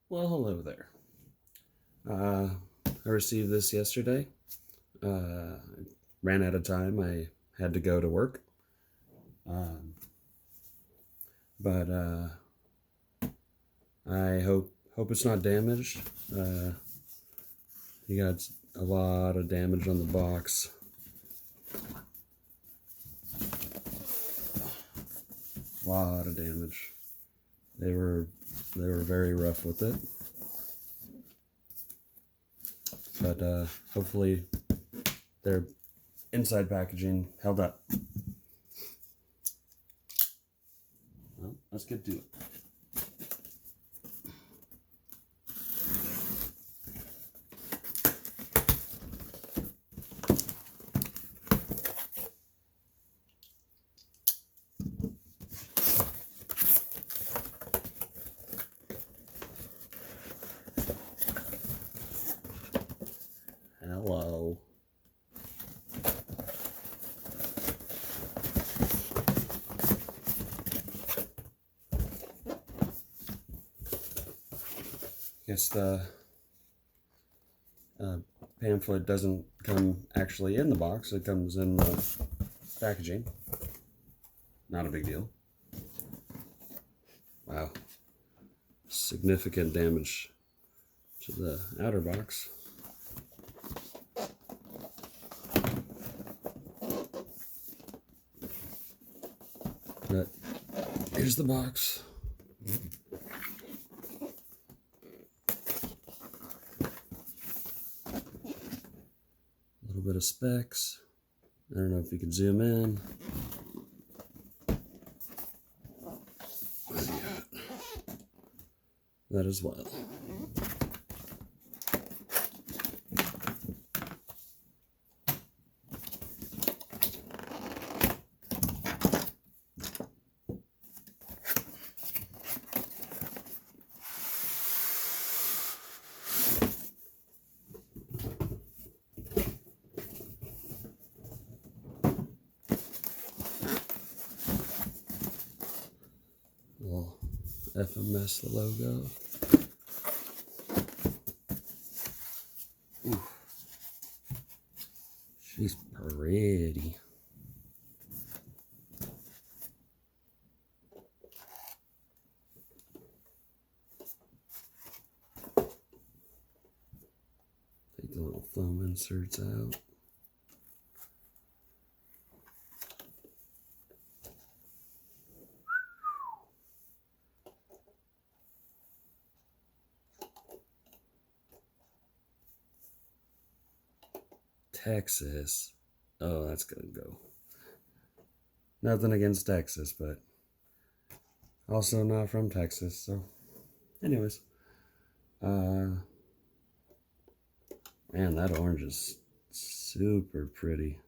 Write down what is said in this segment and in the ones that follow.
Well, hello there. I received this yesterday. Ran out of time. I had to go to work. Um, but I hope it's not damaged. You got a lot of damage on the box. A lot of damage. They were very rough with it. But hopefully their inside packaging held up. Well, let's get to it. Hello. Guess the pamphlet doesn't come actually in the box. It comes in the packaging. Not a big deal. Wow. Significant damage to the outer box. But here's the box. A little bit of specs. I don't know if you can zoom in. That as well. Little FMS logo. Ooh. She's pretty. Take the little foam inserts out. Texas. Oh, that's gonna go. Nothing against Texas, but also not from Texas. So, anyways, man, that orange is super pretty.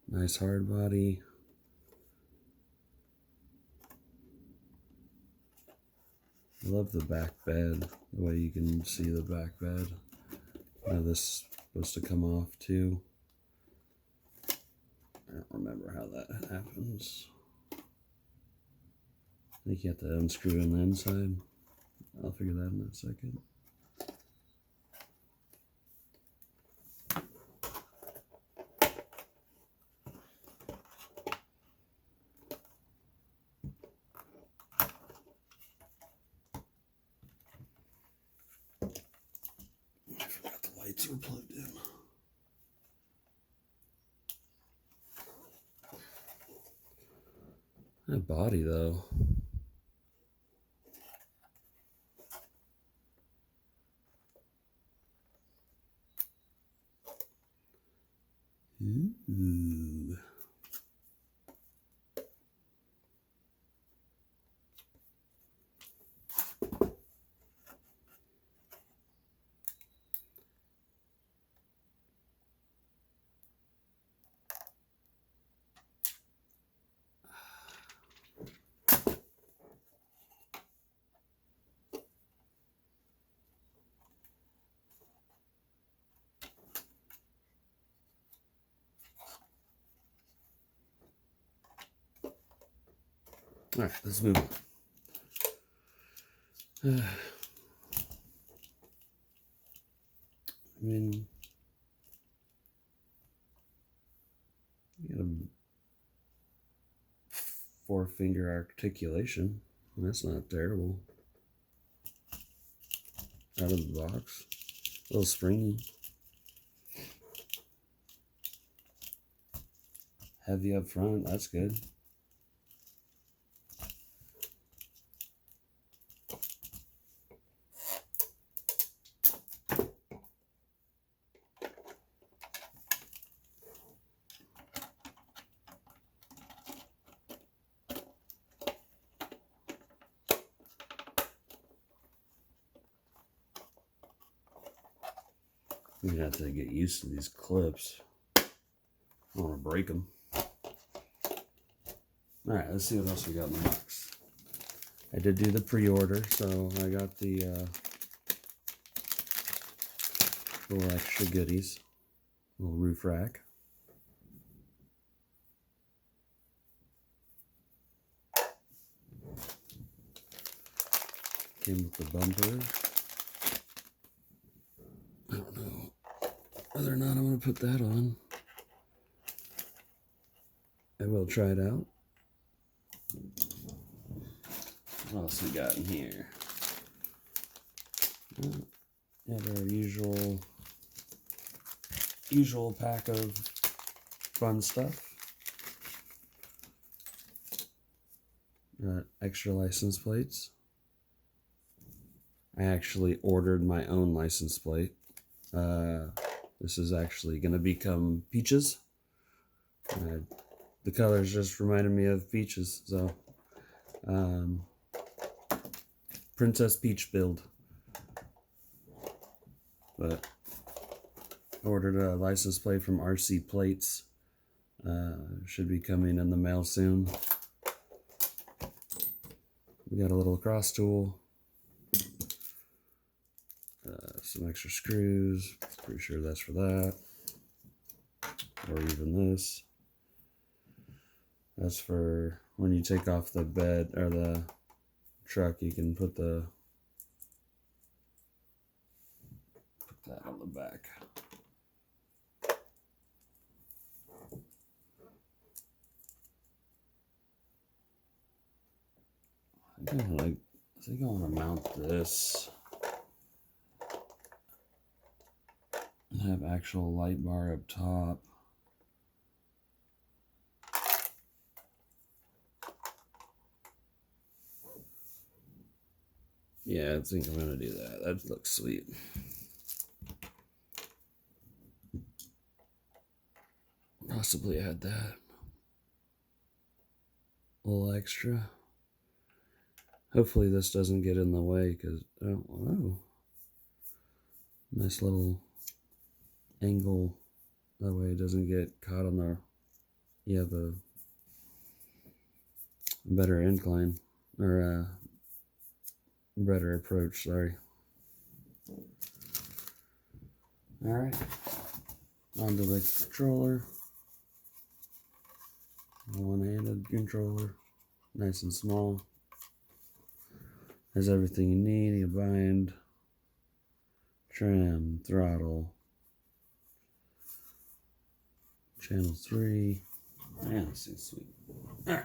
Nice hard body. I love the back bed, the way you can see the back bed. Now this is supposed to come off too. I don't remember how that happens. I think you have to unscrew on the inside. I'll figure that in a second. I forgot the lights were plugged in. That body though. Ooh. Alright, let's move on. I mean, you got a 4-finger articulation. That's not terrible. Out of the box. A little springy. Heavy up front, that's good. You're gonna have to get used to these clips. I don't want to break them. Alright, let's see what else we got in the box. I did do the pre-order, so I got the little extra goodies. Little roof rack. Came with the bumper. I don't know whether or not I'm going to put that on. I will try it out. What else we got in here? Yeah, our usual pack of fun stuff. Got extra license plates. I actually ordered my own license plate. This is actually going to become peaches. The colors just reminded me of peaches, so Princess Peach build. But I ordered a license plate from RC Plates. Should be coming in the mail soon. We got a little cross tool. Some extra screws. Pretty sure that's for that. Or even this. That's for when you take off the bed or the truck, you can put that on the back. I think I want to mount this and have actual light bar up top. Yeah, I think I'm gonna do that. That looks sweet. Possibly add that. A little extra. Hopefully this doesn't get in the way, because oh, nice little angle. That way it doesn't get caught on the. You have a better incline or a better approach. Sorry. All right, onto the controller. A one-handed controller, nice and small. Has everything you need. You bind, trim, throttle, channel 3. Man, this is sweet. All right.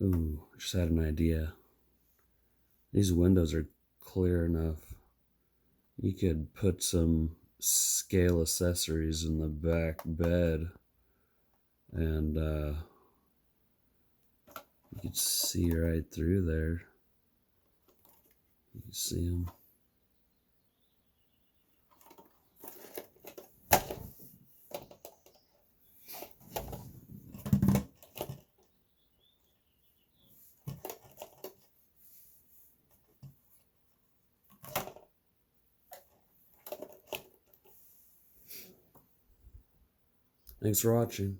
Ooh, just had an idea. These windows are clear enough. You could put some scale accessories in the back bed, and you could see right through there. You can see them. Thanks for watching.